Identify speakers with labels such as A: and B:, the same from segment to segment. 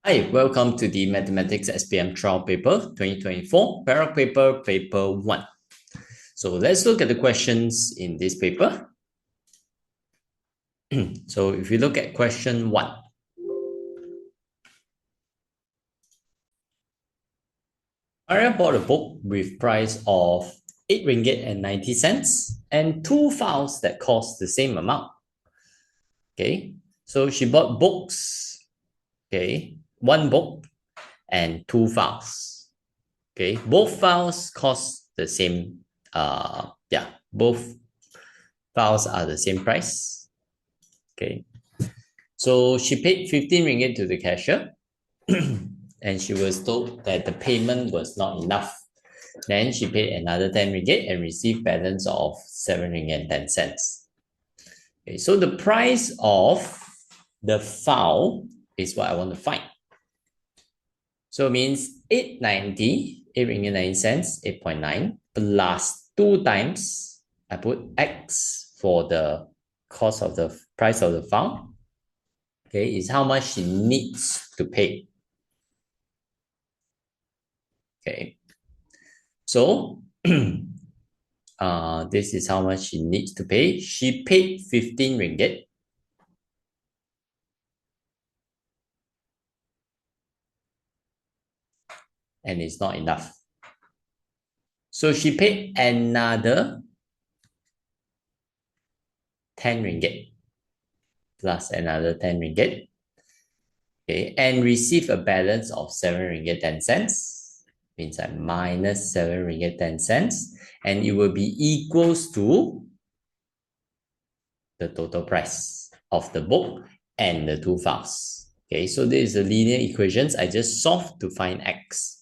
A: Hi, welcome to the Mathematics SPM Trial paper 2024, Perak paper 1. So let's look at the questions in this paper. So if you look at question 1. Arya bought a book with price of 8 ringgit and 90 cents and 2 files that cost the same amount. Okay, so she bought books, okay, 1 book and 2 files. Okay, both files cost the same, both files are the same price. Okay, so she paid 15 ringgit to the cashier and she was told that the payment was not enough. Then she paid another 10 ringgit and received balance of 7 ringgit and 10 cents. Okay, so the price of the file is what I want to find. So it means 890, 8 ringgit 90 cents, 8.9 plus 2 times, I put X for the cost of the price of the file. Okay, is how much she needs to pay. Okay, so this is how much she needs to pay. She paid 15 ringgit. And it's not enough. So she paid another 10 ringgit plus another 10 ringgit. Okay, and receive a balance of 7 ringgit 10 cents. Means I minus 7 ringgit 10 cents. And it will be equals to the total price of the book and the 2 files. Okay, so this is the linear equations. I just solved to find X.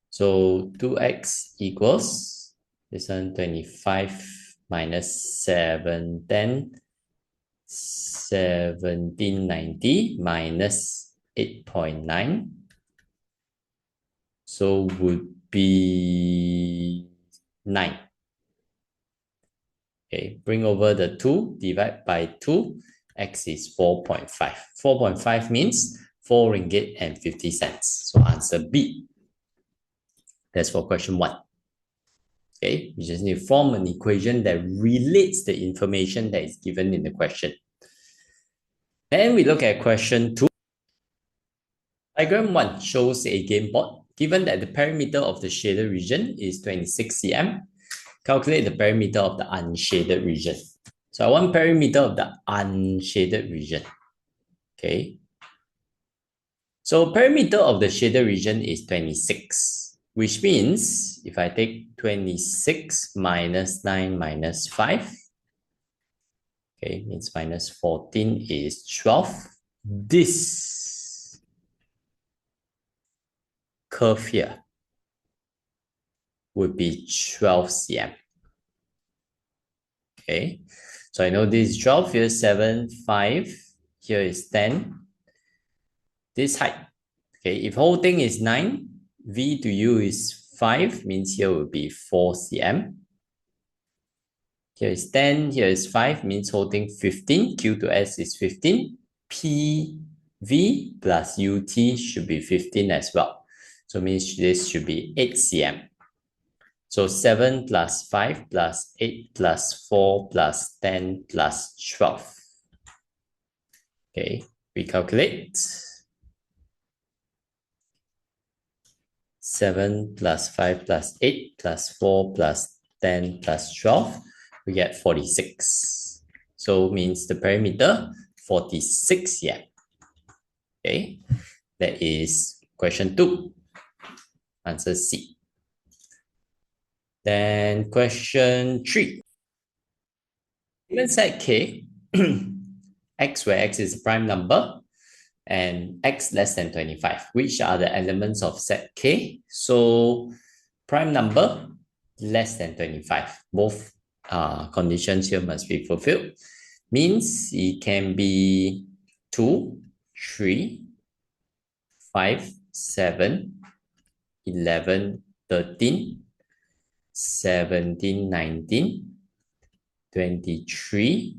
A: So 2x equals this one 25 minus 710, 1790 minus 8.9. So would be 9. Okay, bring over the 2, divide by 2, x is 4.5. 4.5 means 4 ringgit and 50 cents. So answer B. That's for question 1. Okay, you just need to form an equation that relates the information that is given in the question. Then we look at question 2. Diagram 1 shows a game board. Given that the perimeter of the shaded region is 26 cm, calculate the perimeter of the unshaded region. So I want perimeter of the unshaded region. Okay. So perimeter of the shaded region is 26, which means if I take 26 minus 9 minus 5, okay, means minus 14 is 12. This curve here would be 12 cm. Okay, so I know this is 12, here is 7, 5, here is 10. This height, okay, if whole thing is 9, V to U is 5, means here will be 4 cm. Here is 10, here is 5, means whole thing 15, Q to S is 15, PV plus UT should be 15 as well. So means this should be 8 cm. So 7 plus 5 plus 8 plus 4 plus 10 plus 12. Okay, we calculate. 7 plus 5 plus 8 plus 4 plus 10 plus 12, we get 46. So means the perimeter 46 cm. Okay, that is question 2. Answer C. Then question 3. Given set K, x where x is a prime number, and x less than 25. Which are the elements of set K? So prime number less than 25. Both conditions here must be fulfilled. Means it can be 2, 3, 5, 7, 11, 13, 17, 19, 23,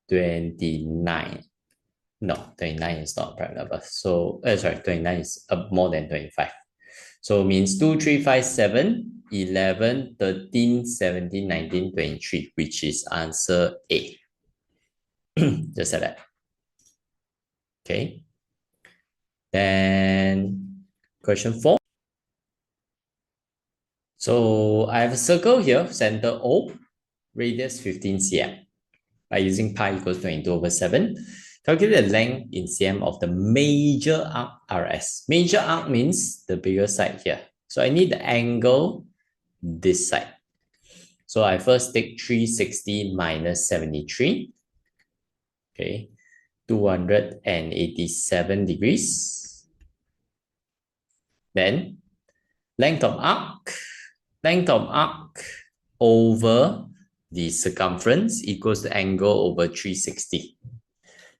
A: 29. No, 29 is not a prime number. So, sorry, 29 is more than 25. So means 2, 3, 5, 7, 11, 13, 17, 19, 23, which is answer A. Just like that. Okay. Then question 4. So I have a circle here, center O, radius 15 cm. By using pi equals 22/7, calculate the length in cm of the major arc RS. Major arc means the bigger side here. So I need the angle this side. So I first take 360 minus 73. Okay, 287 degrees. Then length of arc over the circumference equals the angle over 360.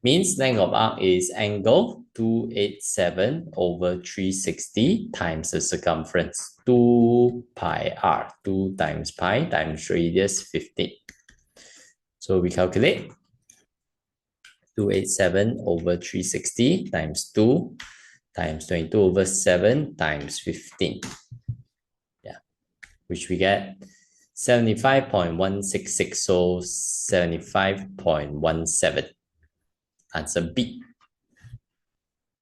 A: Means length of arc is angle 287 over 360 times the circumference, 2 pi r, 2 times pi times radius 15. So we calculate 287 over 360 times 2 times 22/7 times 15. Yeah, which we get 75.166, so 75.17. Answer B.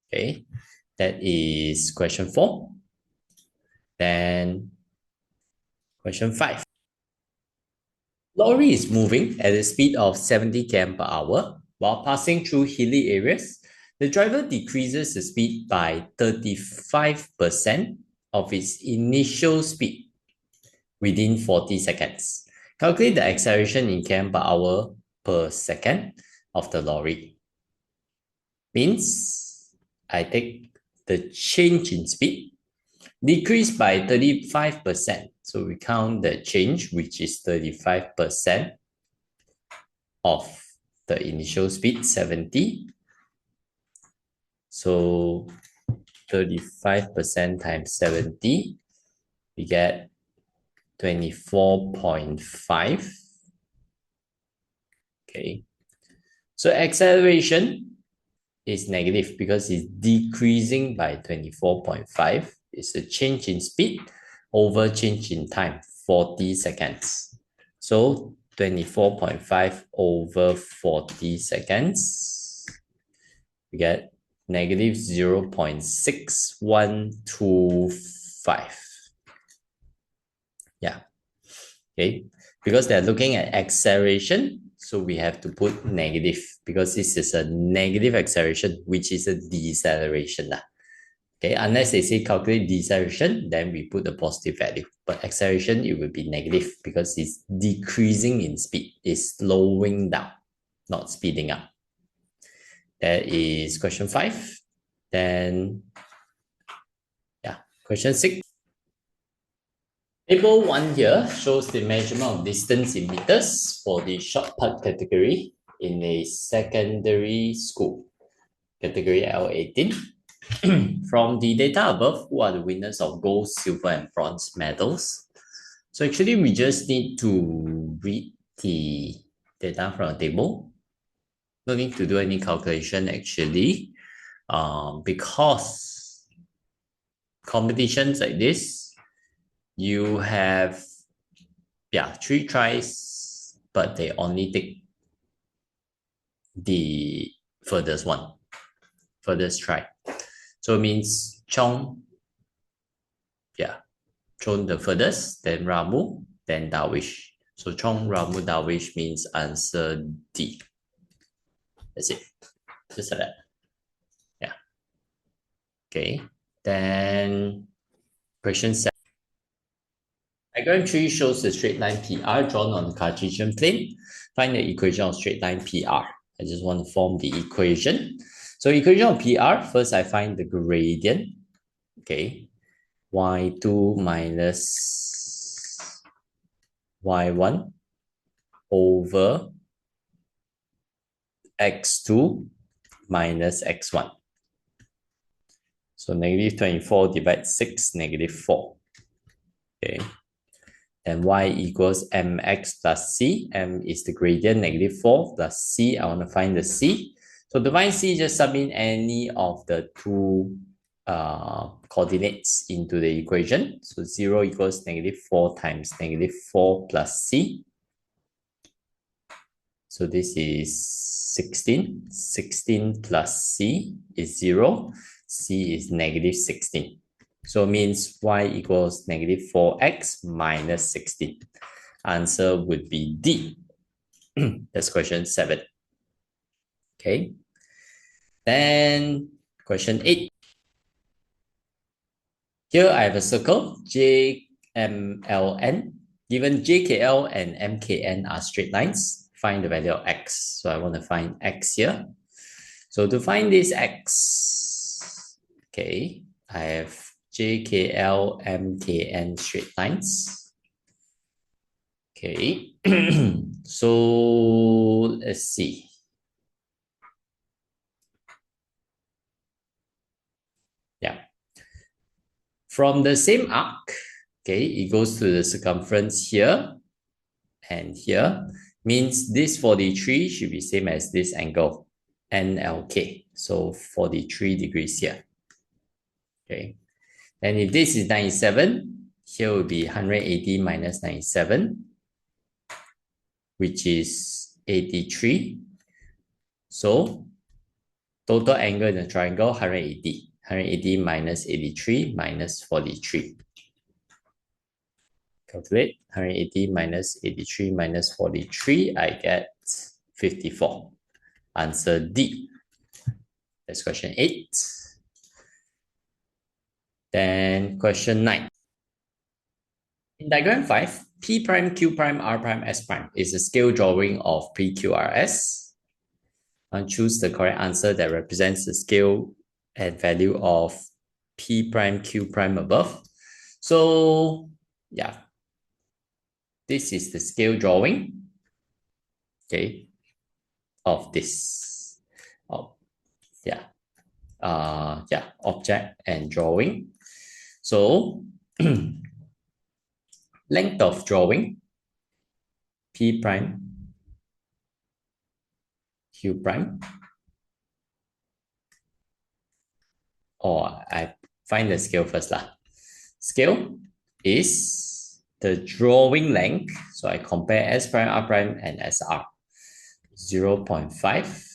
A: Okay, that is question 4. Then question 5. Lorry is moving at a speed of 70 km per hour while passing through hilly areas. The driver decreases the speed by 35% of its initial speed within 40 seconds. Calculate the acceleration in km per hour per second of the lorry. Means I take the change in speed, decrease by 35%. So we count the change, which is 35% of the initial speed, 70. So 35% times 70, we get 24.5. Okay. So acceleration is negative because it's decreasing by 24.5. It's a change in speed over change in time, 40 seconds. So 24.5 over 40 seconds, we get negative 0.6125. Yeah. Okay. Because they're looking at acceleration, so we have to put negative because this is a negative acceleration, which is a deceleration. Okay, unless they say calculate deceleration, then we put the positive value. But acceleration, it will be negative because it's decreasing in speed. It's slowing down, not speeding up. That is question 5. Then, yeah, question 6. Table 1 here shows the measurement of distance in meters for the short putt category in a secondary school, category L18. From the data above, who are the winners of gold, silver, and bronze medals? So actually, we just need to read the data from the table. No need to do any calculation actually, because competitions like this, you have 3 tries, but they only take the furthest try. So it means Chong, Chong the furthest, then Ramu, then Darwish. So Chong, Ramu, Darwish means answer D. That's it. Just like that. Yeah. Okay. Then question 7. Diagram 3 shows the straight line PR drawn on the Cartesian plane. Find the equation of straight line PR. I just want to form the equation. So equation of PR, first I find the gradient. Okay. Y2 minus Y1 over X2 minus X1. So negative 24 divided 6, negative 4. Okay. And y equals mx plus c. M is the gradient, negative 4 plus c. I want to find the c. So to find C, just sub in any of the two coordinates into the equation. So 0 equals -4 times -4 plus C. So this is 16. 16 plus C is 0. C is -16. So means y equals -4x minus 16. Answer would be D. That's question 7. Okay. Then question 8. Here I have a circle, JMLN. Given JKL and MKN are straight lines, find the value of x. So I want to find x here. So to find this x, okay, I have JKL, MKN straight lines. Okay, so let's see. Yeah. From the same arc, okay, it goes to the circumference here and here. Means this 43 should be same as this angle, NLK. So 43 degrees here. Okay. And if this is 97, here will be 180 minus 97, which is 83. So total angle in the triangle, 180. 180 minus 83 minus 43. Calculate 180 minus 83 minus 43, I get 54. Answer D. That's question 8. Then question 9. In diagram 5, P prime, Q prime, R prime, S prime is a scale drawing of PQRS. And choose the correct answer that represents the scale and value of P prime, Q prime above. So yeah, this is the scale drawing, okay, of this. Object and drawing. So length of drawing, P prime, Q prime, or I find the scale first lah. Scale is the drawing length. So I compare S prime, R prime, and SR. 0.5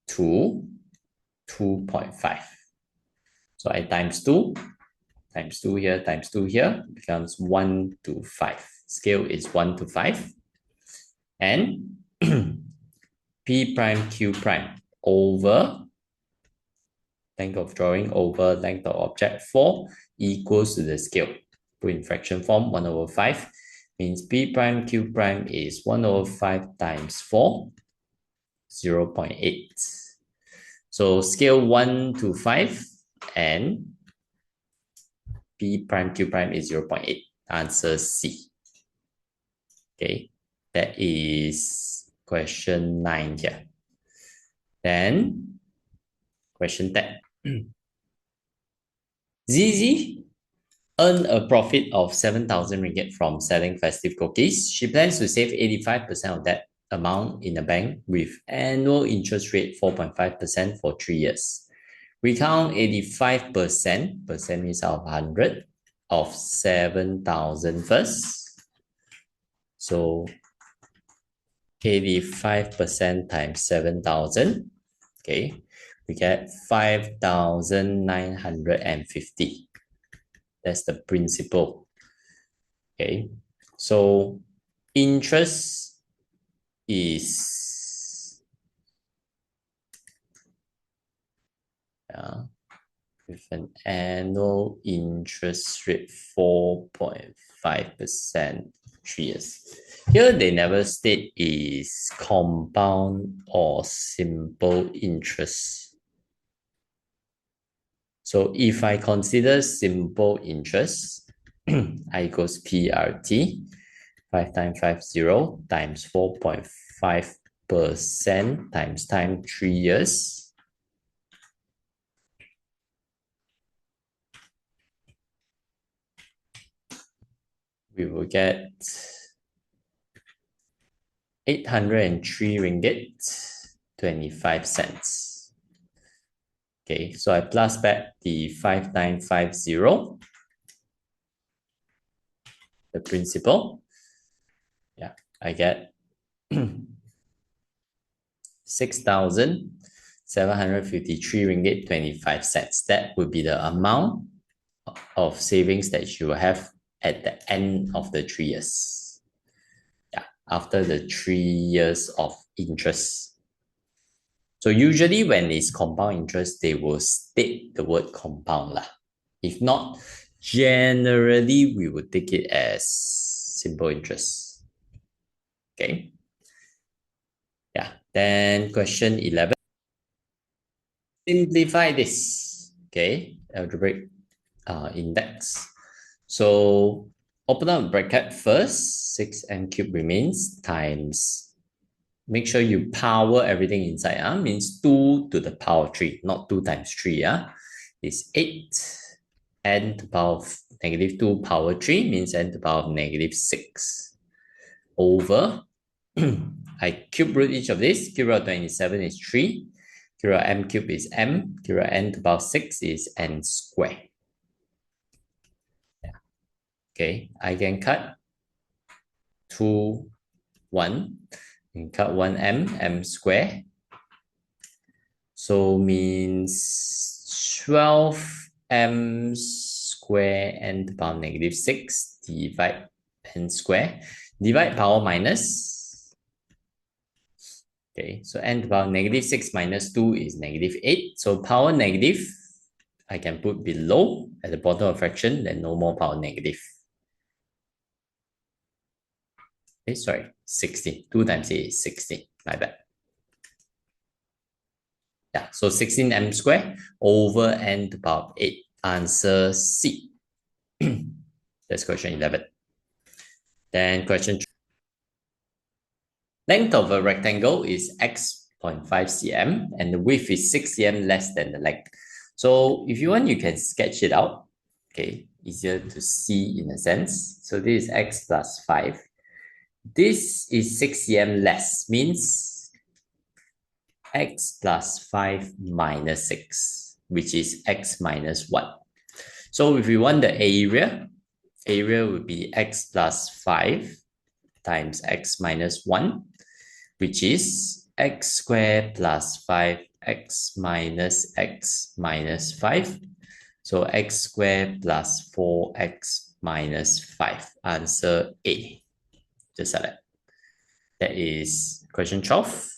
A: to 2.5. So I times 2 here, times 2 here, becomes 1 to 5. Scale is 1 to 5. And P prime, Q prime over length of drawing over length of object 4 equals to the scale. Put in fraction form, 1 over 5 means P prime, Q prime is 1 over 5 times 4, 0.8. So scale 1 to 5 and P prime, Q prime is 0.8. Answer C. Okay, that is question 9 here. Then question 10. ZZ earned a profit of 7,000 ringgit from selling festive cookies. She plans to save 85% of that amount in the bank with annual interest rate 4.5% for 3 years. We count 85%, percent is out of 100, of 7,000 first. So 85% times 7,000, okay, we get 5,950. That's the principal. Okay, so interest is with an annual interest rate 4.5%, 3 years. Here they never state is compound or simple interest. So if I consider simple interest, I equals PRT, 5 times 50 times 4.5% times time 3 years. We will get 803 ringgit 25 cents. Okay, so I plus back the 5950, the principal. Yeah, I get 6,753 ringgit 25 cents. That would be the amount of savings that you will have at the end of the 3 years. Yeah, after the 3 years of interest. So usually when it's compound interest, they will state the word compound lah. If not, generally we would take it as simple interest. Okay. Yeah. Then question 11. Simplify this. Okay. Algebraic index. So open up bracket first. 6n cubed remains times. Make sure you power everything inside. Means 2 to the power of 3, not 2 times 3. It's 8 n to the power of negative 2 power 3 means n to the power of negative 6 over I cube root each of this. Cube root of 27 is 3. Cube root of m cube is m. Cube root of n to the power of 6 is n squared. Yeah. Okay, I can cut 2, 1. And cut 1m squared. So means 12m square n to the power negative 6 divide n square. Divide power minus. Okay, so n to the power negative 6 minus 2 is negative 8. So power negative, I can put below at the bottom of fraction, then no more power negative. Okay, sorry, 16. 2 times 8 is 16. My bad. Yeah, so 16m squared over n to the power of 8. Answer C. That's question 11. Then question 3. Length of a rectangle is x 0.5 cm and the width is 6 cm less than the length. So if you want, you can sketch it out. Okay, easier to see in a sense. So this is x plus 5. This is 6 cm less, means x plus 5 minus 6, which is x minus 1. So if we want the area would be x plus 5 times x minus 1, which is x squared plus 5x minus x minus 5. So x squared plus 4x minus 5. Answer A. Just like that. That is question 12.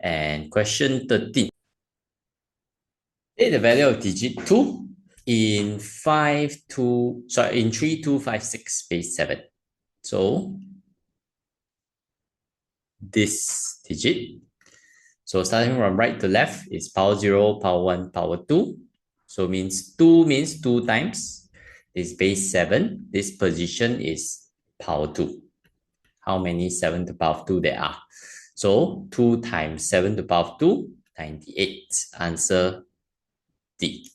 A: And question 13. Take the value of digit 2 in 3256 space 7. So this digit. So starting from right to left is power 0, power 1, power 2. So means 2 means 2 times this base 7. This position is power 2. How many 7 to the power of 2 there are? So 2 times 7 to the power of 2, 98. Answer D.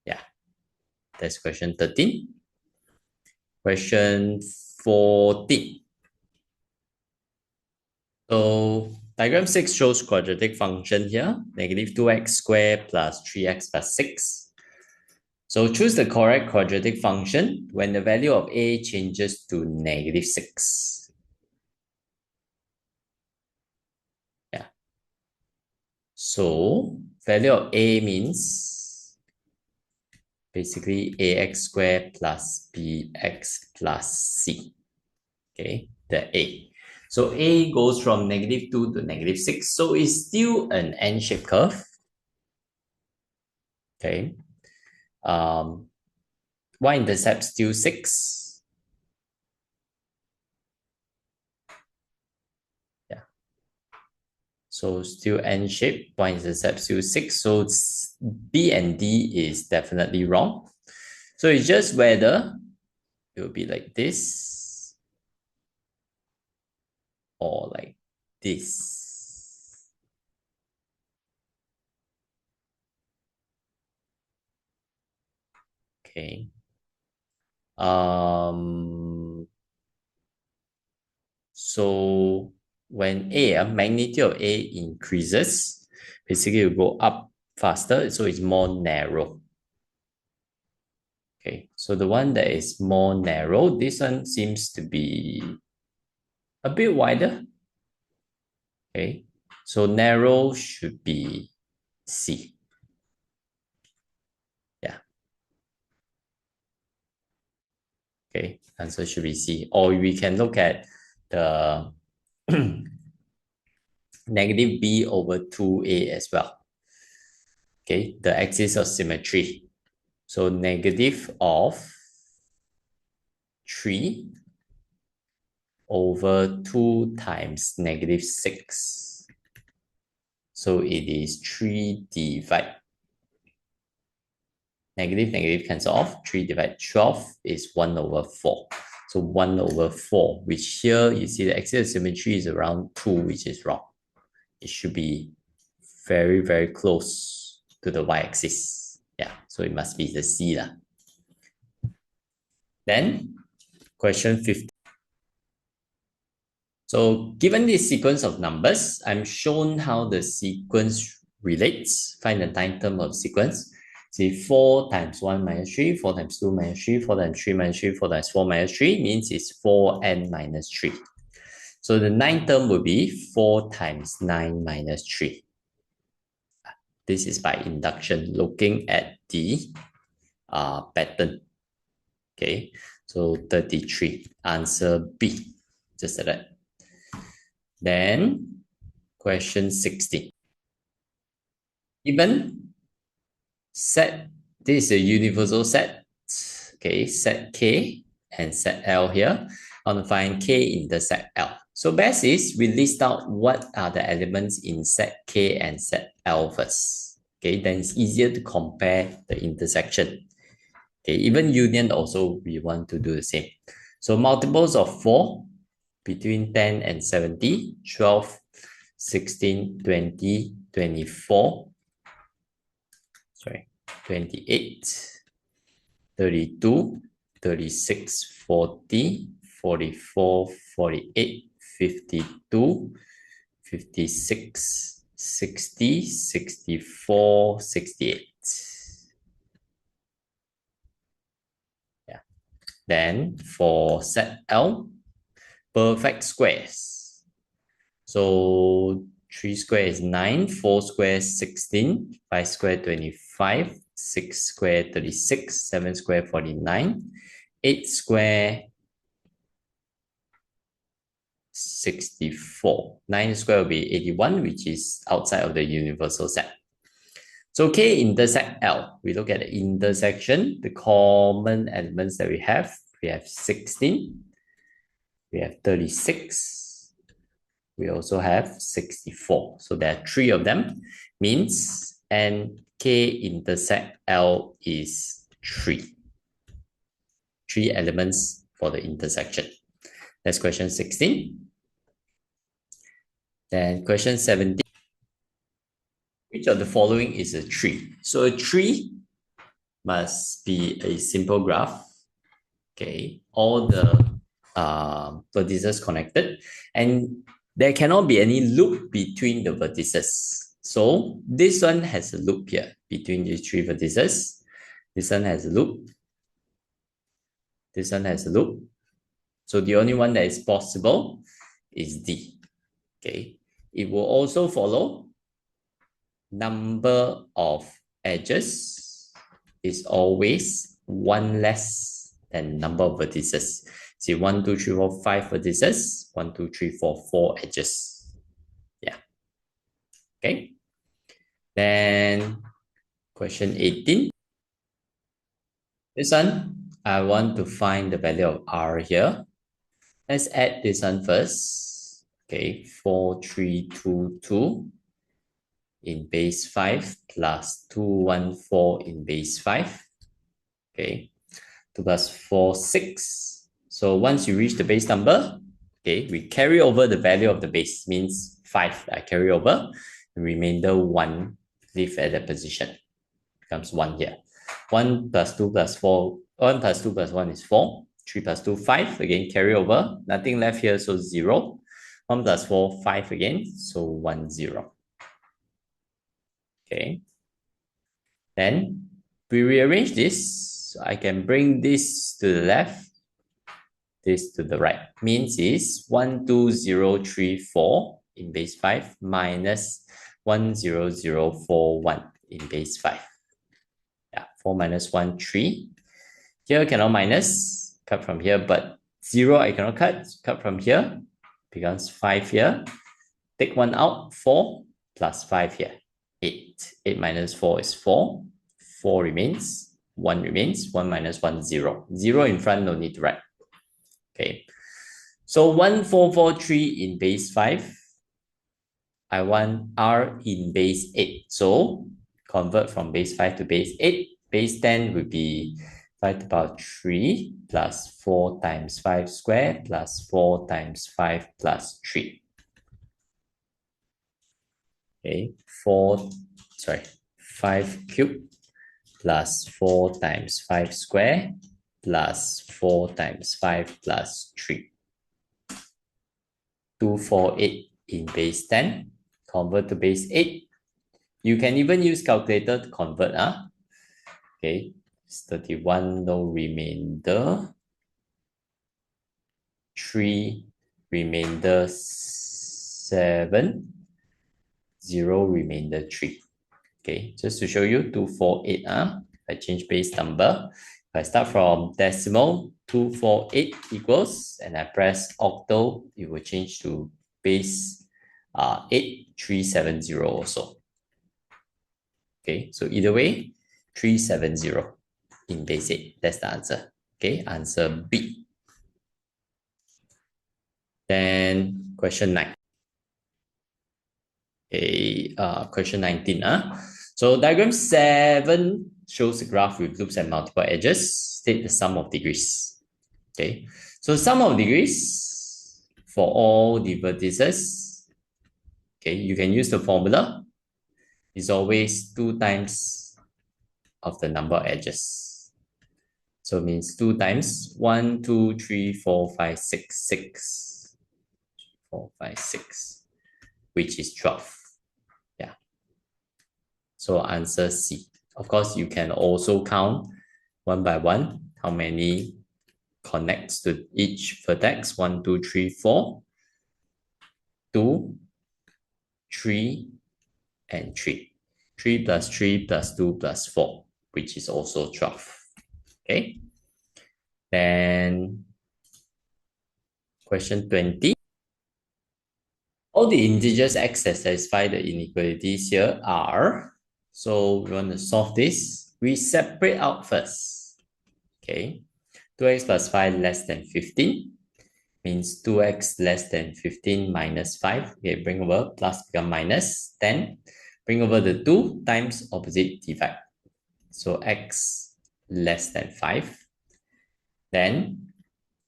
A: Yeah, that's question 13. Question 14. So diagram 6 shows quadratic function here, negative 2x squared plus 3x plus 6. So choose the correct quadratic function when the value of a changes to negative 6. Yeah. So value of a means basically ax squared plus bx plus c. Okay, the a. So a goes from negative 2 to negative 6. So it's still an N-shaped curve. Okay. Y-intercept still 6. Yeah. So still N-shaped. Y-intercept still 6. So B and D is definitely wrong. So it's just whether it will be like this or like this. Okay. So when magnitude of A increases, basically it will go up faster, so it's more narrow. Okay, so the one that is more narrow, this one seems to be a bit wider. Okay, so narrow should be C. Yeah. Okay, answer should be C. Or we can look at the negative B over 2A as well. Okay, the axis of symmetry. So negative of 3 over 2 times negative 6. So it is 3 divided. Negative cancel off. 3 divided 12 is 1 over 4. So 1 over 4, which here you see the axis of symmetry is around 2, which is wrong. It should be very, very close to the y-axis. Yeah, so it must be the C lah. Then, question 50. So given this sequence of numbers, I'm shown how the sequence relates. Find the ninth term of sequence. See, 4 times 1 minus 3, 4 times 2 minus 3, 4 times 3 minus 3, 4 times 4 minus 3 means it's 4n minus 3. So the ninth term will be 4 times 9 minus 3. This is by induction, looking at the pattern. Okay, so 33, answer B, just like that. Then, question 16. Given set, this is a universal set, okay, set K and set L here. I want to find K intersect L. So best is we list out what are the elements in set K and set L first. Okay, then it's easier to compare the intersection. Okay, even union also we want to do the same. So multiples of 4 between 10 and 70, 12, 16, 20, 24, 28, 32, 36, 40, 44, 48, 52, 56, 60, 64, 68. Yeah. Then for set L, perfect squares. So 3 square is 9, 4 square is 16, 5 square 25, 6 square 36, 7 square 49, 8 square 64. 9 square will be 81, which is outside of the universal set. So K intersect L. We look at the intersection, the common elements that we have 16, we have 36, we also have 64. So there are 3 of them, means and K intersect L is 3. 3 elements for the intersection. That's question 16. Then question 17. Which of the following is a tree? So a tree must be a simple graph. Okay, all the vertices connected, and there cannot be any loop between the vertices. So this one has a loop here between these 3 vertices. This one has a loop. This one has a loop. So the only one that is possible is D. Okay, it will also follow number of edges is always 1 less than number of vertices. See, 1, 2, 3, 4, 5 vertices, 1, 2, 3, 4, 4 edges. Yeah. Okay. Then question 18. This one, I want to find the value of R here. Let's add this one first. Okay, 4, 3, 2, 2 in base 5 plus 2, 1, 4 in base 5. Okay, 2 plus 4, 6. So once you reach the base number, okay, we carry over the value of the base, means 5 I carry over, the remainder 1 leave at that position, becomes 1 here. 1 plus 2 plus 4, 1 plus 2 plus 1 is 4, 3 plus 2, 5, again carry over, nothing left here, so 0. 1 plus 4, 5 again. So 1, 0. Okay. Then we rearrange this. So I can bring this to the left, this to the right. Means is 1, 2, 0, 3, 4 in base 5 minus 1, 0, 0, 4, 1 in base 5. Yeah, 4 minus 1, 3. Here cannot minus, cut from here, but 0 I cannot cut from here, becomes 5 here. Take 1 out, 4 plus 5 here, 8. 8 minus 4 is 4. 4 remains, 1 remains, 1 minus 1, 0. 0 in front, no need to write. Okay, so 1, 4, 4, 3 in base 5. I want R in base 8. So convert from base 5 to base 8. Base 10 would be 5 to the power 3 plus 4 times 5 squared plus 4 times 5 plus 3. Okay, 5 cubed plus 4 times 5 squared plus 4 times 5 plus 3. 248 in base 10. Convert to base 8. You can even use calculator to convert. Okay, it's 31, no remainder. 3, remainder 7. 0, remainder 3. Okay, just to show you, 248. I change base number. If I start from decimal, 248 equals, and I press octal, it will change to base 8370 also. Okay, so either way, 370 in base 8. That's the answer. Okay, answer B. Then question 9. Okay, question 19. So diagram 7 shows a graph with loops and multiple edges. State the sum of degrees. Okay, so sum of degrees for all the vertices. Okay, you can use the formula. It's always 2 times of the number of edges. So it means 2 times 1, 2, 3, 4, 5, 6, 6. 4, 5, 6, which is 12. Yeah. So answer C. Of course, you can also count one by one how many connects to each vertex. 1, 2, 3, 4. 2, 3, and 3. 3 plus 3 plus 2 plus 4, which is also 12. Okay. Then question 20. All the integers x that satisfy the inequalities here are, so we want to solve this. We separate out first. Okay. 2x plus 5 less than 15 means 2x less than 15 minus 5. Okay, bring over, plus become minus 10. Bring over the 2 times opposite divide. So x less than 5. Then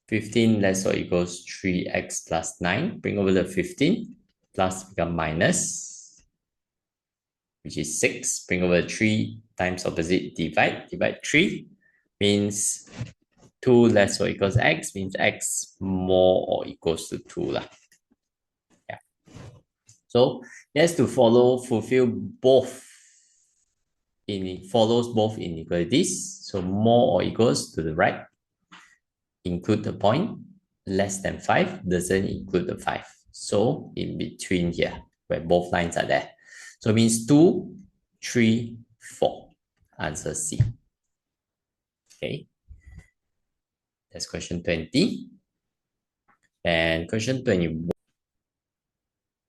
A: 15 less or equals 3x plus 9. Bring over the 15. Plus become minus, which is 6. Bring over 3 times opposite divide. Divide 3 means 2 less or equals x, means x more or equals to 2. Yeah. So it has to fulfill both. It follows both inequalities. So more or equals to the right include the point. Less than 5 doesn't include the 5. So in between here, where both lines are there. So it means 2, 3, 4. Answer C. Okay. That's question 20. And question 21.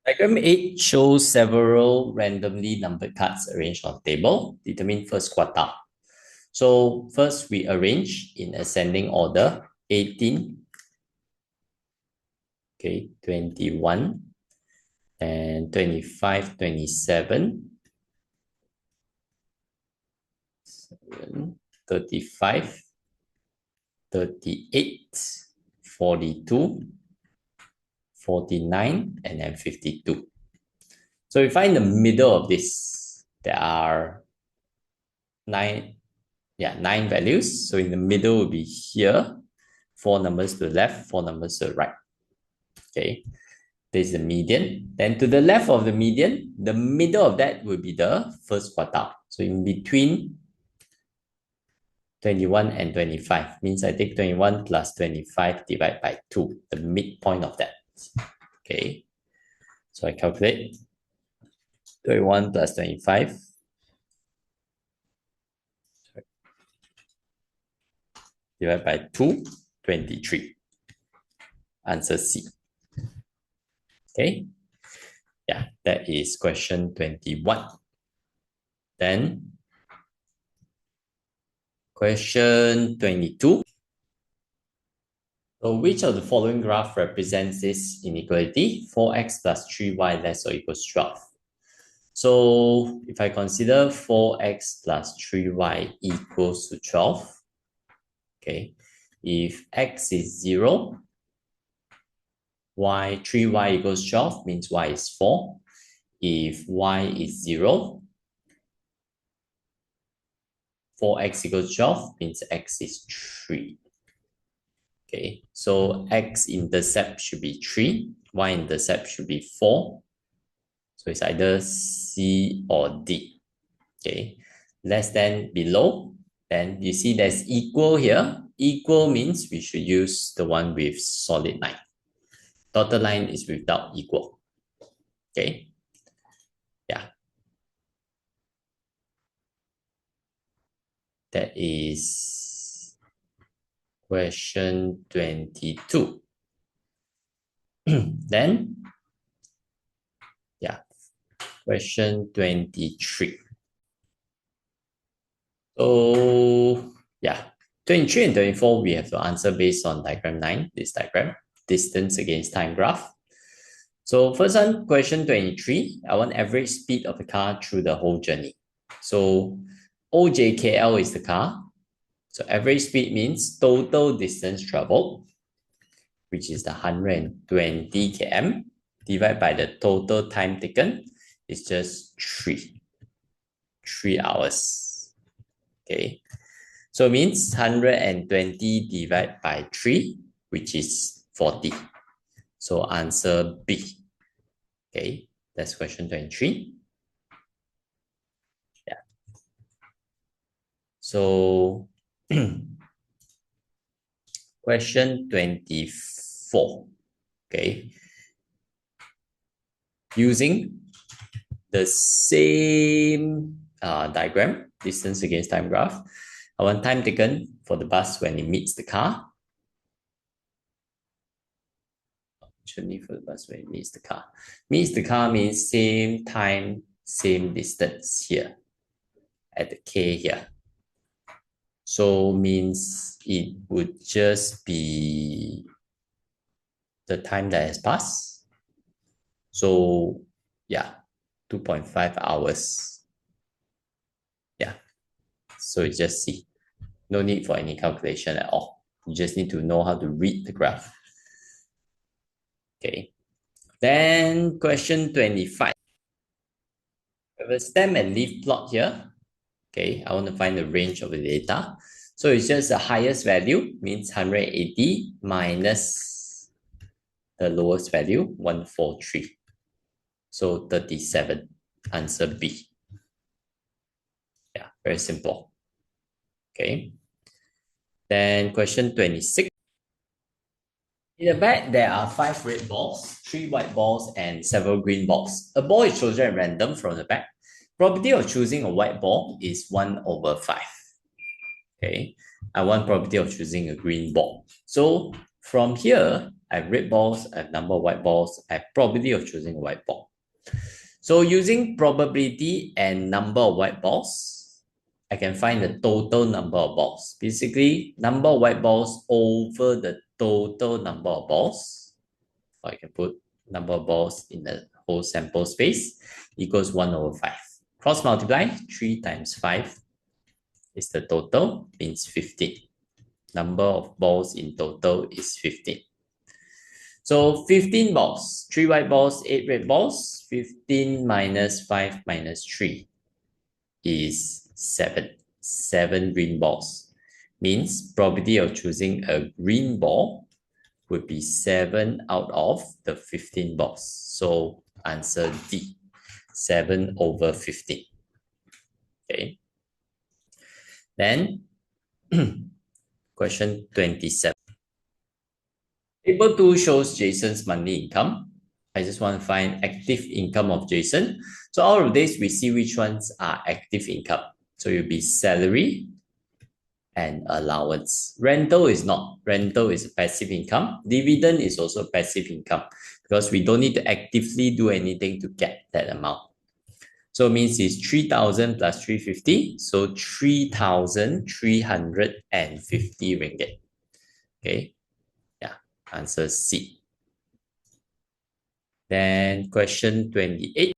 A: Diagram 8 shows several randomly numbered cards arranged on the table. Determine first quartile. So first we arrange in ascending order. 18. Okay, 21. And 25, 27. 35. 38. 42. 49, and then 52. So we find the middle of this. There are 9 values. So in the middle will be here. 4 numbers to the left, 4 numbers to the right. Okay. This is the median. Then to the left of the median, the middle of that will be the first quartile. So in between 21 and 25 means I take 21 plus 25 divided by 2, the midpoint of that. Okay, so I calculate 21 plus 25 divided by 2, 23. Answer C. Okay, yeah, that is question 21. Then question 22. So which of the following graph represents this inequality? 4x plus 3y less or equals 12. So if I consider 4x plus 3y equals to 12, okay, if x is 0, 3y equals 12 means y is 4. If y is 0, 4x equals 12 means x is 3. Okay, so x-intercept should be 3, y-intercept should be 4. So it's either C or D. Okay, less than, below. Then you see there's equal here. Equal means we should use the one with solid line. Dotted line is without equal. Okay, yeah. That is question 22. Then, yeah, question 23. So, yeah, 23 and 24, we have to answer based on diagram 9, this diagram, distance against time graph. So first one, question 23, I want average speed of the car through the whole journey. So OJKL is the car. So average speed means total distance traveled, which is the 120 km, divided by the total time taken, is just 3 hours. Okay, so it means 120 divided by 3, which is 40. So answer B. Okay, that's question 23. Yeah. So question 24. Okay. Using the same diagram, distance against time graph, I want time taken for the bus when it meets the car. Actually, for the bus when it meets the car. Meets the car means same time, same distance here at the K here. So means it would just be the time that has passed. So yeah, 2.5 hours. Yeah, so it's just C. No need for any calculation at all. You just need to know how to read the graph. Okay. Then question 25. We have a stem and leaf plot here. Okay, I want to find the range of the data. So it's just the highest value, means 180 minus the lowest value, 143. So 37, answer B. Yeah, very simple. Okay. Then question 26. In the bag, there are 5 red balls, 3 white balls, and several green balls. A ball is chosen at random from the bag. Probability of choosing a white ball is 1/5. Okay, I want probability of choosing a green ball. So from here, I have red balls, I have number of white balls, I have probability of choosing a white ball. So using probability and number of white balls, I can find the total number of balls. Basically, number of white balls over the total number of balls. Or I can put number of balls in the whole sample space equals 1/5. Cross multiply, 3 times 5 is the total, means 15. Number of balls in total is 15. So 15 balls, 3 white balls, 8 red balls, 15 minus 5 minus 3 is 7. 7 green balls. Means probability of choosing a green ball would be 7 out of the 15 box. So answer D, 7 over 15. Okay. Then question 27. Table 2 shows Jason's monthly income. I just want to find active income of Jason. So out of this, we see which ones are active income. So it will be salary and allowance. Rental is not. Rental is passive income. Dividend is also passive income because we don't need to actively do anything to get that amount. So it means it's 3,000 plus 350. So 3,350 ringgit. Okay. Yeah. Answer C. Then question 28.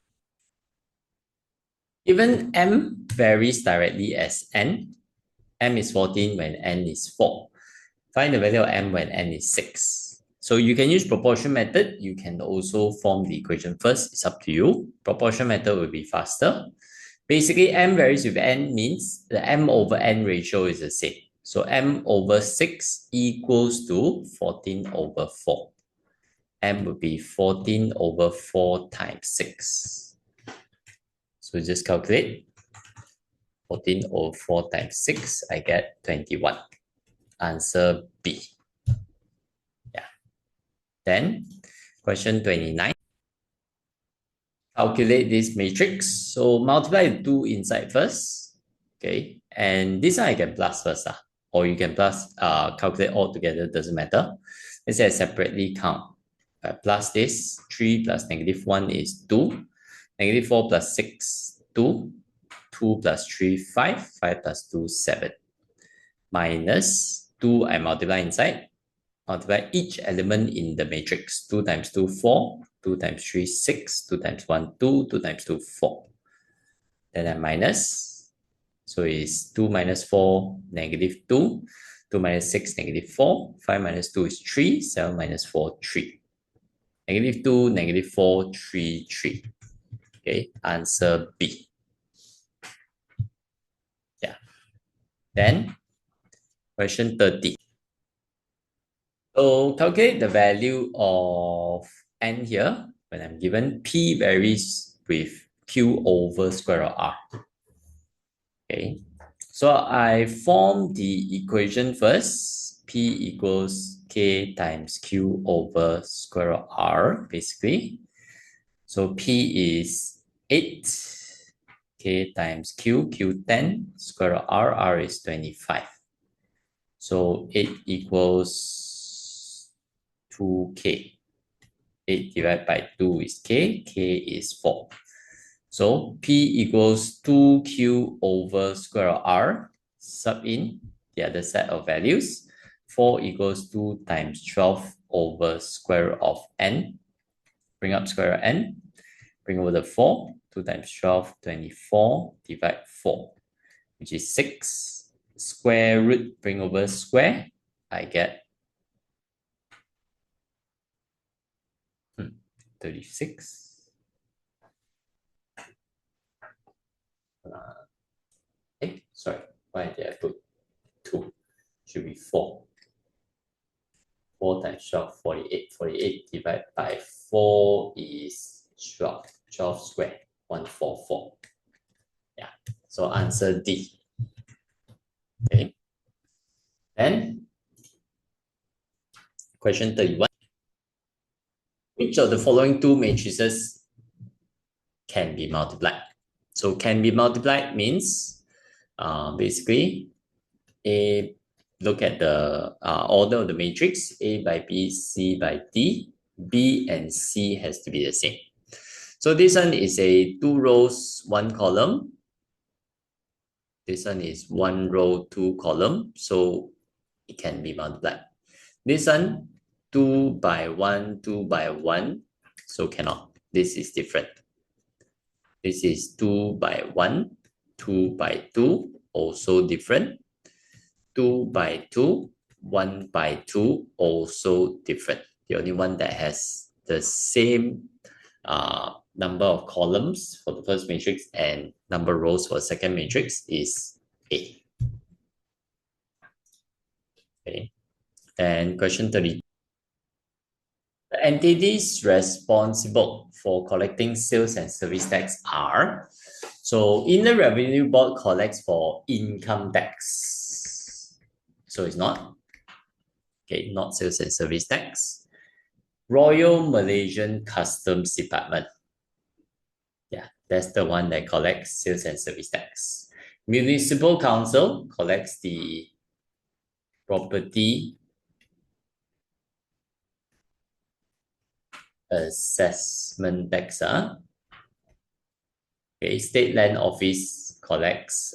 A: Given M varies directly as N, M is 14 when N is 4. Find the value of M when N is 6. So you can use proportion method. You can also form the equation first. It's up to you. Proportion method will be faster. Basically, M varies with N means the M over N ratio is the same. So M over 6 equals to 14 over 4. M would be 14 over 4 times 6. So just calculate. 14 over 4 times 6, I get 21. Answer B. Yeah. Then, question 29. Calculate this matrix. So multiply the 2 inside first. Okay. And this one I can plus first. Or you can plus calculate all together, doesn't matter. Let's say I separately count. If I plus this, 3 plus -1 is 2. -4 plus 6, 2. 2 plus 3, 5. 5 plus 2, 7. Minus 2, I multiply inside. Multiply each element in the matrix. 2 times 2, 4. 2 times 3, 6. 2 times 1, 2. 2 times 2, 4. Then I minus. So it's 2 minus 4, -2. 2 minus 6, -4. 5 minus 2 is 3. 7 minus 4, 3. -2, -4, 3, 3. Okay, answer B. Yeah. Then, question 30. So calculate the value of N here when I'm given P varies with Q over square root of R. Okay, so I form the equation first. P equals K times Q over square root of R, basically. So P is 8. K times Q, Q 10, square root of R, R is 25. So 8 equals 2K. 8 divided by 2 is K. K is 4. So P equals 2Q over square root of R. Sub in the other set of values. 4 equals 2 times 12 over square root of N. Bring up square root of N. Bring over the 4. 2 times 12, 24. Divide 4, which is 6. Square root, bring over square. I get 36. Sorry, why did I put 2? Should be 4. 4 times 12, 48. 48 divided by 4 is 12. 12 square, 144. Yeah, so answer D. Okay. Then, question 31. Which of the following two matrices can be multiplied? So can be multiplied means basically look at the order of the matrix. A by B, C by D. B and C has to be the same. So this one is a 2 rows, 1 column. This one is 1 row, 2 column. So it can be multiplied. This one, 2 by 1, 2 by 1. So cannot. This is different. This is 2 by 1, 2 by 2. Also different. 2 by 2, 1 by 2, also different. The only one that has the same number of columns for the first matrix and number of rows for the second matrix is A. Okay. And question 30. The entities responsible for collecting sales and service tax are, so Inland Revenue Board collects for income tax. So it's not, okay, not sales and service tax. Royal Malaysian Customs Department. Yeah, that's the one that collects sales and service tax. Municipal Council collects the property assessment tax. Okay, State Land Office collects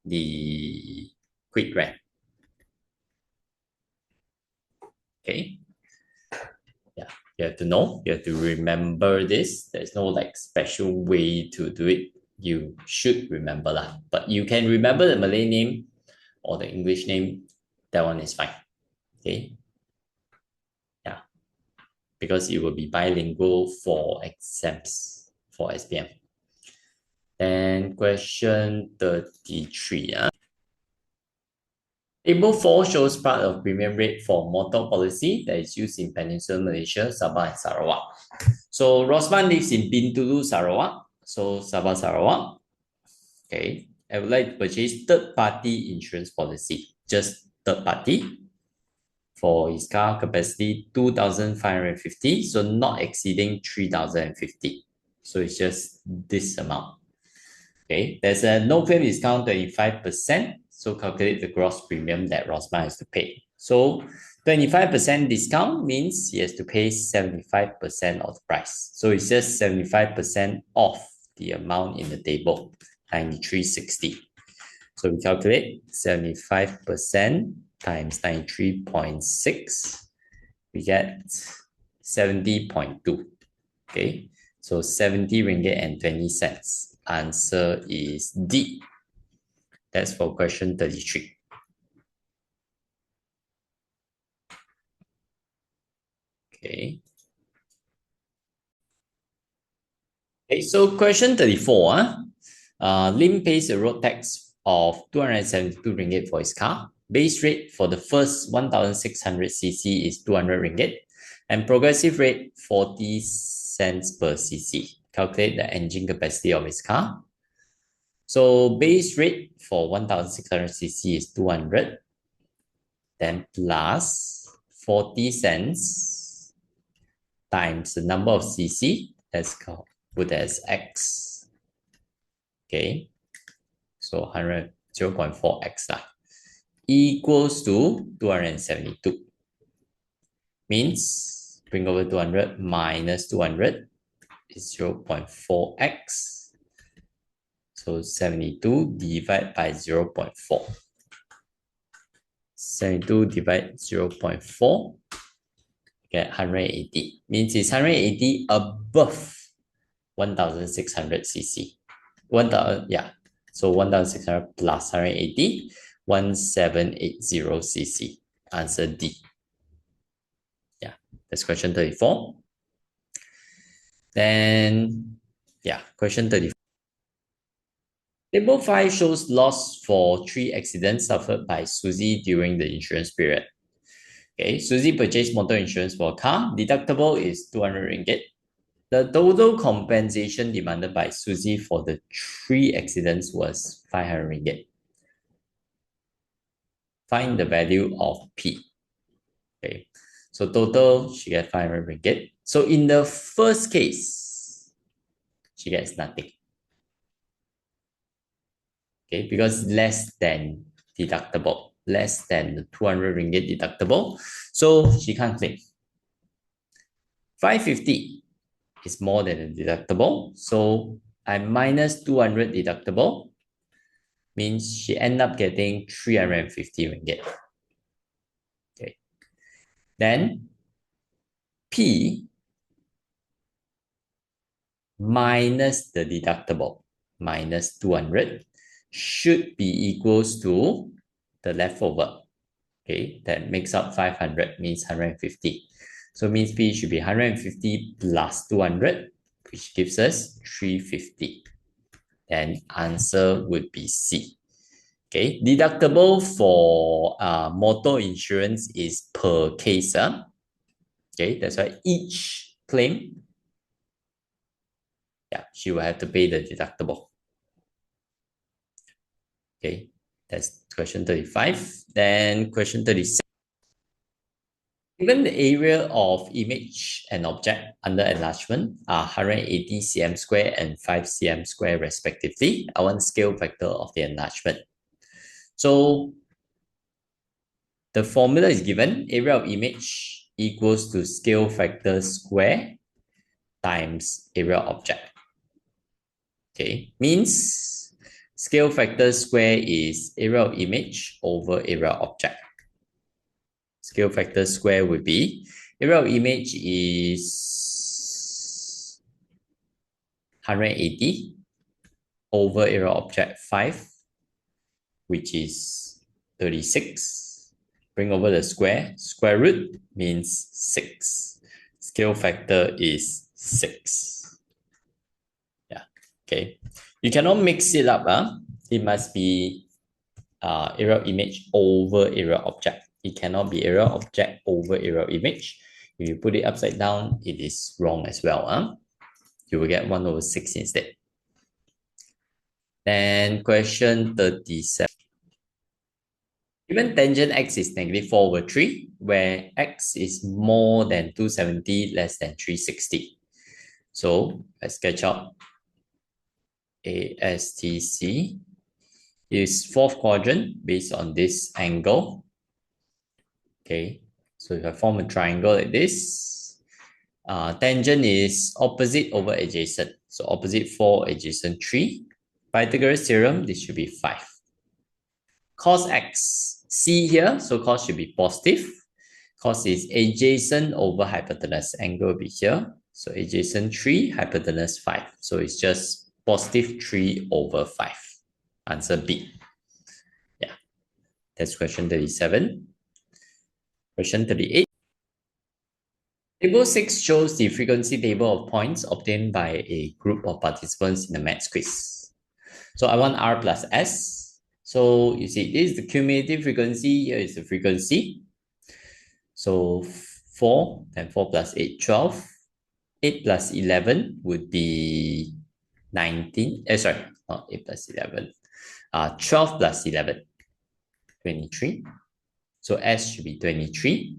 A: the quick rent. Okay. Yeah, you have to know, you have to remember this. There's no like special way to do it. You should remember that. But you can remember the Malay name or the English name. That one is fine. Okay. Yeah. Because it will be bilingual for exams for SPM. And question 33. Table 4 shows part of premium rate for motor policy that is used in Peninsular Malaysia, Sabah and Sarawak. So Rosman lives in Bintulu, Sarawak. So Sabah, Sarawak. Okay. I would like to purchase third-party insurance policy. Just third party for his car capacity 2,550. So not exceeding 3,050. So it's just this amount. Okay. There's a no claim discount 25%. So calculate the gross premium that Rosman has to pay. So 25% discount means he has to pay 75% of the price. So it's just 75% off the amount in the table, 93.60. So we calculate 75% times 93.6. We get 70.2. Okay, so 70 ringgit and 20 cents. Answer is D. That's for question 33. Okay. Okay, so question 34. Lim pays a road tax of 272 ringgit for his car. Base rate for the first 1,600cc is 200 ringgit. And progressive rate 40 cents per cc. Calculate the engine capacity of his car. So base rate for 1,600cc is 200, then plus 40 cents times the number of cc, let's put as x. Okay, so 100, 0.4x equals to 272. Means bring over 200 minus 200 is 0.4x. So 72 divided by 0.4. 72 divided 0.4, get 180. Means it's 180 above 1,600cc. 1,000, yeah. So 1,600 plus 180, 1,780cc. Answer D. Yeah, that's question 34. Then, yeah, question 34. Table 5 shows loss for 3 accidents suffered by Susie during the insurance period. Okay, Susie purchased motor insurance for a car. Deductible is 200 ringgit. The total compensation demanded by Susie for the 3 accidents was 500 ringgit. Find the value of P. Okay, so total she gets 500 ringgit. So in the first case, she gets nothing. Okay, because less than deductible, less than the 200 ringgit deductible, so she can't claim. 550 is more than the deductible, so I minus 200 deductible, means she end up getting 350 ringgit. Okay, then P minus the deductible, minus 200, should be equals to the leftover. Okay, that makes up 500, means 150. So means P should be 150 plus 200, which gives us 350. Then answer would be C. Okay, deductible for motor insurance is per case. Okay, that's why each claim, yeah, she will have to pay the deductible. Okay, that's question 35. Then question 36. Given the area of image and object under enlargement are 180 cm square and 5 cm square respectively, I want scale factor of the enlargement. So the formula is given, area of image equals to scale factor square times area of object. Okay, means scale factor square is area of image over area of object. Scale factor square would be, area of image is 180 over area of object 5, which is 36. Bring over the square. Square root means 6. Scale factor is 6. Yeah, okay. You cannot mix it up. It must be area of image over area of object. It cannot be area of object over area of image. If you put it upside down, it is wrong as well. You will get 1 over 6 instead. Then question 37. Given tangent x is negative 4 over 3, where x is more than 270, less than 360. So let's sketch out ASTC is fourth quadrant based on this angle. Okay, so if I form a triangle like this, tangent is opposite over adjacent. So opposite 4, adjacent 3. Pythagoras theorem, this should be 5. Cos x, C here, so cos should be positive. Cos is adjacent over hypotenuse. Angle will be here. So adjacent 3, hypotenuse 5. So it's just positive 3 over 5. Answer B. Yeah, that's question 37. Question 38. Table 6 shows the frequency table of points obtained by a group of participants in the maths quiz. So I want R plus S. So you see, this is the cumulative frequency. Here is the frequency. So 4, then 4 plus 8, 12. 8 plus 11 would be 19. Sorry, not 8 plus 11. 12 plus 11, 23. So S should be 23.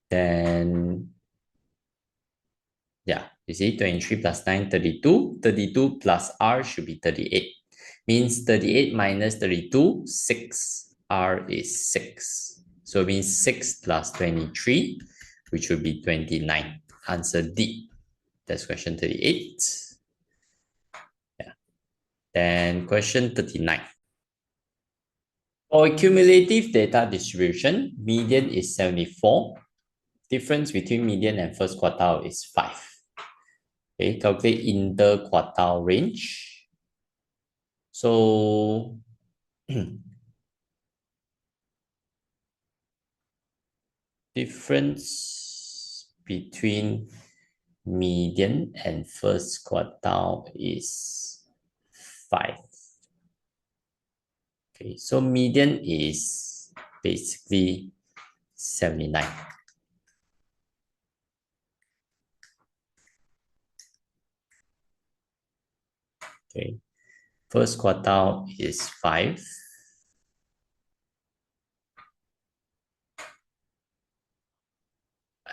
A: Then, yeah, you see 23 plus 9, 32. 32 plus R should be 38. Means 38 minus 32, 6. R is 6. So it means 6 plus 23, which would be 29. Answer D. That's question 38. Yeah. Then question 39. For cumulative data distribution, median is 74. Difference between median and first quartile is 5. Okay, calculate interquartile range. So difference between median and first quartile is 5. Okay, so median is basically 79. Okay, first quartile is 5.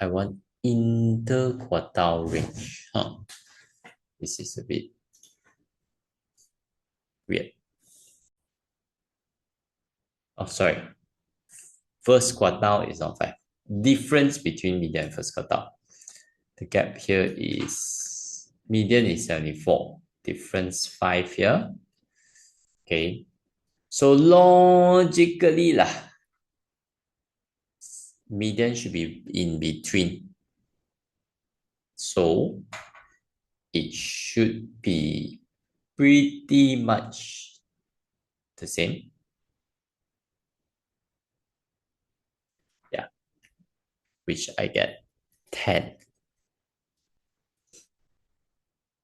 A: I want interquartile range. This is a bit weird. Oh, sorry. First quartile is not 5. Difference between median and first quartile. The gap here is, median is 74. Difference 5 here. Okay. So logically, median should be in between. So it should be pretty much the same. Yeah. Which I get 10.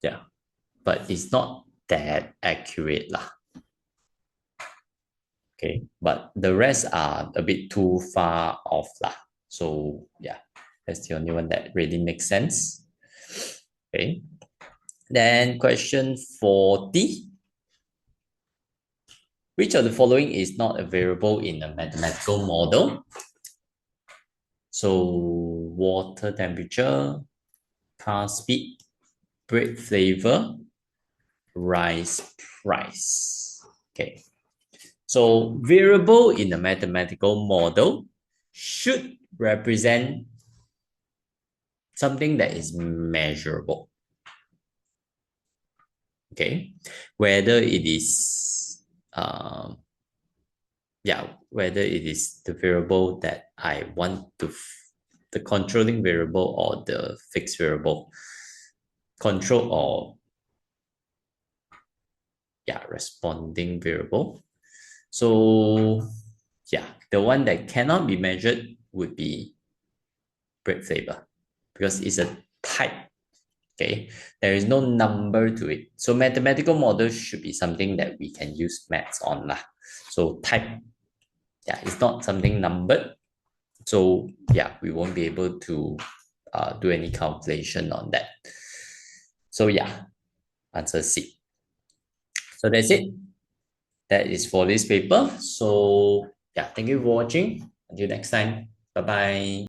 A: Yeah. But it's not that accurate lah. Okay, but the rest are a bit too far off lah. So yeah, that's the only one that really makes sense. Okay. Then question 40. Which of the following is not a variable in a mathematical model? So water temperature, car speed, bread flavor, rice price. Okay. So variable in a mathematical model should represent something that is measurable. Okay. Whether it is whether it is the variable that I want to the controlling variable or the fixed variable. Control or responding variable. So the one that cannot be measured would be bread flavor because it's a type. Okay, there is no number to it. So mathematical models should be something that we can use maths on lah. So type, it's not something numbered. So we won't be able to do any calculation on that. So answer C. So that's it. That is for this paper. So thank you for watching. Until next time. Bye-bye.